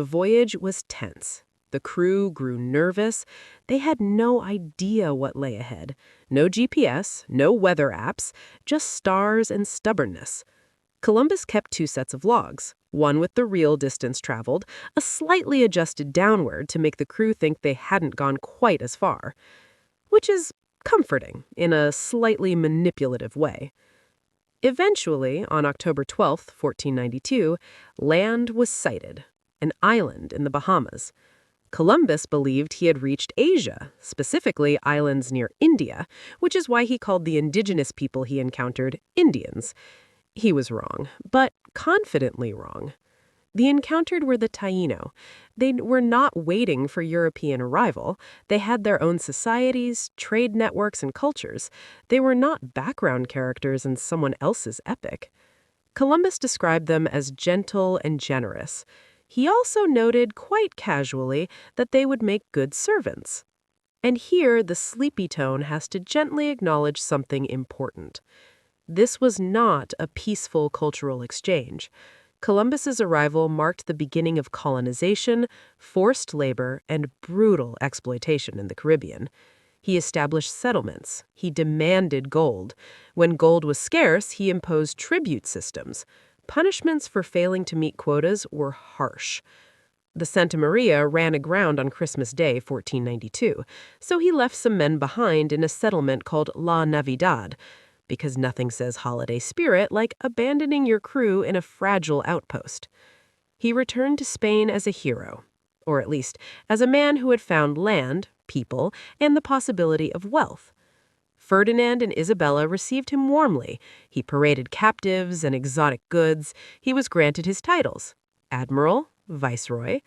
The voyage was tense. The crew grew nervous. They had no idea what lay ahead. No GPS, no weather apps, just stars and stubbornness. Columbus kept two sets of logs, one with the real distance traveled, a slightly adjusted downward to make the crew think they hadn't gone quite as far, which is comforting in a slightly manipulative way. Eventually, on October 12, 1492, land was sighted, an island in the Bahamas. Columbus believed he had reached Asia, specifically islands near India, which is why he called the indigenous people he encountered Indians. He was wrong, but confidently wrong. The encountered were the Taino. They were not waiting for European arrival. They had their own societies, trade networks, and cultures. They were not background characters in someone else's epic. Columbus described them as gentle and generous. He also noted, quite casually, that they would make good servants. And here, the sleepy tone has to gently acknowledge something important. This was not a peaceful cultural exchange. Columbus's arrival marked the beginning of colonization, forced labor, and brutal exploitation in the Caribbean. He established settlements. He demanded gold. When gold was scarce, he imposed tribute systems. Punishments for failing to meet quotas were harsh. The Santa Maria ran aground on Christmas Day, 1492, so he left some men behind in a settlement called La Navidad, because nothing says holiday spirit like abandoning your crew in a fragile outpost. He returned to Spain as a hero, or at least as a man who had found land, people, and the possibility of wealth. Ferdinand and Isabella received him warmly. He paraded captives and exotic goods. He was granted his titles: Admiral, Viceroy,